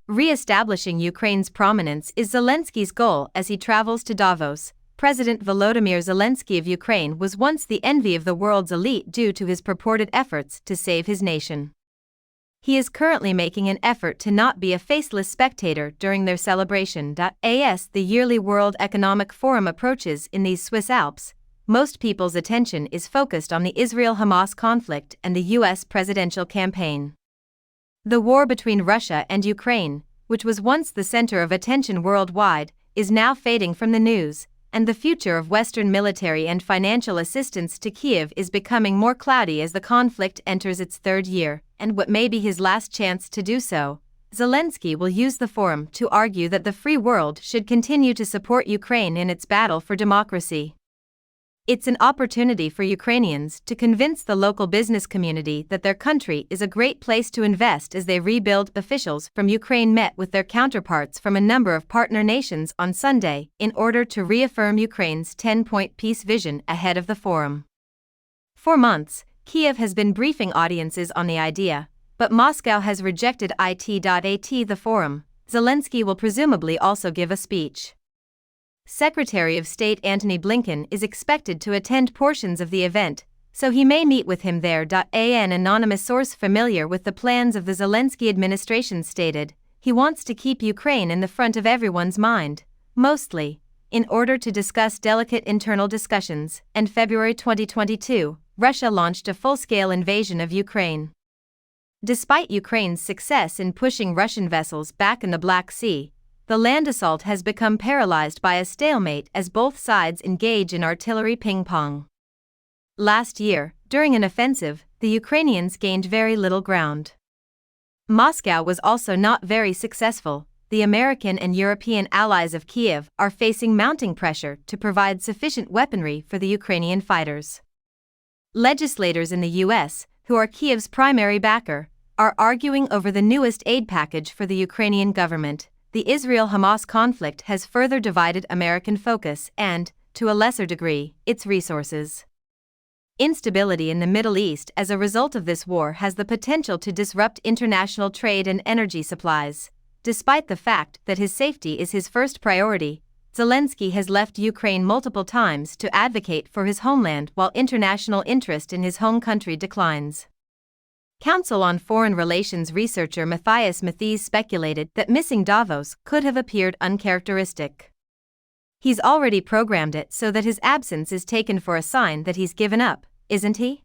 Reestablishing Ukraine's prominence is Zelensky's goal as he travels to Davos. President Volodymyr Zelenskyy of Ukraine was once the envy of the world's elite due to his purported efforts to save his nation. He is currently making an effort to not be a faceless spectator during their celebration. As the yearly World Economic Forum approaches in these Swiss Alps, most people's attention is focused on the Israel-Hamas conflict and the U.S. presidential campaign. The war between Russia and Ukraine, which was once the center of attention worldwide, is now fading from the news, and the future of Western military and financial assistance to Kyiv is becoming more cloudy as the conflict enters its third year, and what may be his last chance to do so. Zelenskyy will use the forum to argue that the free world should continue to support Ukraine in its battle for democracy. It's an opportunity for Ukrainians to convince the local business community that their country is a great place to invest as they rebuild. Officials from Ukraine met with their counterparts from a number of partner nations on Sunday in order to reaffirm Ukraine's 10-point peace vision ahead of the forum. For months, Kyiv has been briefing audiences on the idea, but Moscow has rejected it. The forum. Zelenskyy will presumably also give a speech. Secretary of State Antony Blinken is expected to attend portions of the event, so he may meet with him there. An anonymous source familiar with the plans of the Zelenskyy administration stated, he wants to keep Ukraine in the front of everyone's mind, mostly, in order to discuss delicate internal discussions. In February 2022, Russia launched a full-scale invasion of Ukraine. Despite Ukraine's success in pushing Russian vessels back in the Black Sea, the land assault has become paralyzed by a stalemate as both sides engage in artillery ping-pong. Last year, during an offensive, the Ukrainians gained very little ground. Moscow was also not very successful. The American and European allies of Kyiv are facing mounting pressure to provide sufficient weaponry for the Ukrainian fighters. Legislators in the U.S., who are Kyiv's primary backer, are arguing over the newest aid package for the Ukrainian government. The Israel-Hamas conflict has further divided American focus and, to a lesser degree, its resources. Instability in the Middle East as a result of this war has the potential to disrupt international trade and energy supplies. Despite the fact that his safety is his first priority, Zelenskyy has left Ukraine multiple times to advocate for his homeland while international interest in his home country declines. Council on Foreign Relations researcher Matthias Mathies speculated that missing Davos could have appeared uncharacteristic. He's already programmed it so that his absence is taken for a sign that he's given up, isn't he?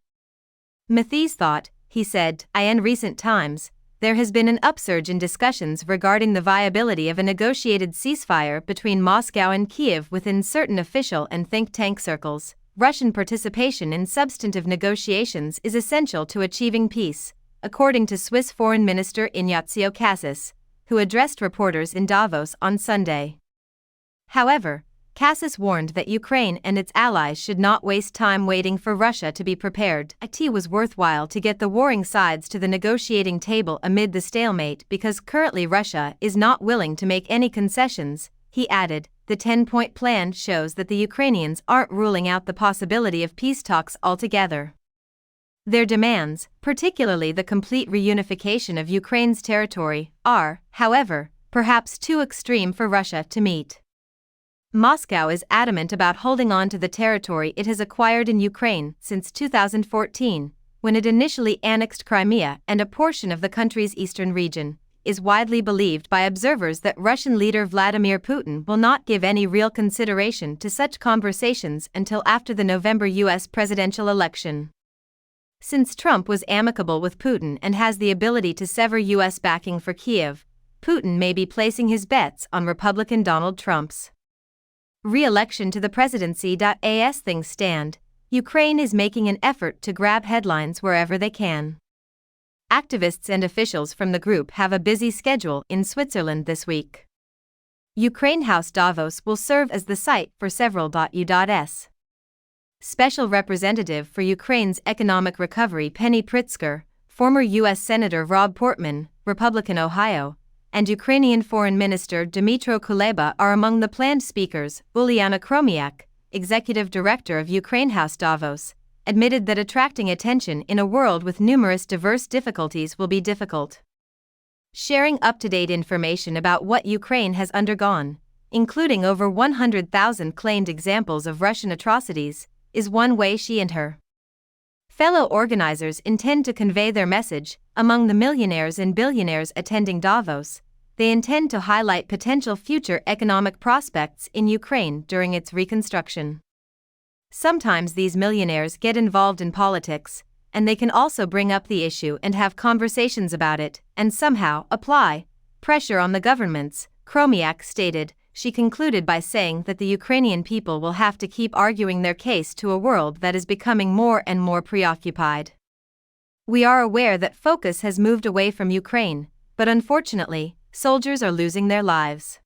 Mathies thought, he said, in recent times, there has been an upsurge in discussions regarding the viability of a negotiated ceasefire between Moscow and Kyiv within certain official and think tank circles. Russian participation in substantive negotiations is essential to achieving peace, according to Swiss Foreign Minister Ignazio Cassis, who addressed reporters in Davos on Sunday. However, Cassis warned that Ukraine and its allies should not waste time waiting for Russia to be prepared. It was worthwhile to get the warring sides to the negotiating table amid the stalemate because currently Russia is not willing to make any concessions, he added. The 10-point plan shows that the Ukrainians aren't ruling out the possibility of peace talks altogether. Their demands, particularly the complete reunification of Ukraine's territory, are, however, perhaps too extreme for Russia to meet. Moscow is adamant about holding on to the territory it has acquired in Ukraine since 2014, when it initially annexed Crimea and a portion of the country's eastern region. Is widely believed by observers that Russian leader Vladimir Putin will not give any real consideration to such conversations until after the November U.S. presidential election. Since Trump was amicable with Putin and has the ability to sever U.S. backing for Kyiv, Putin may be placing his bets on Republican Donald Trump's re-election to the presidency. As things stand, Ukraine is making an effort to grab headlines wherever they can. Activists and officials from the group have a busy schedule in Switzerland this week. Ukraine House Davos will serve as the site for several U.S. Special Representative for Ukraine's Economic Recovery Penny Pritzker, former U.S. Senator Rob Portman, Republican Ohio, and Ukrainian Foreign Minister Dmytro Kuleba are among the planned speakers. Uliana Chromiak, Executive Director of Ukraine House Davos, admitted that attracting attention in a world with numerous diverse difficulties will be difficult. Sharing up-to-date information about what Ukraine has undergone, including over 100,000 claimed examples of Russian atrocities, is one way she and her fellow organizers intend to convey their message. Among the millionaires and billionaires attending Davos, they intend to highlight potential future economic prospects in Ukraine during its reconstruction. Sometimes these millionaires get involved in politics, and they can also bring up the issue and have conversations about it, and somehow apply pressure on the governments, Chromiak stated. She concluded by saying that the Ukrainian people will have to keep arguing their case to a world that is becoming more and more preoccupied. We are aware that focus has moved away from Ukraine, but unfortunately, soldiers are losing their lives.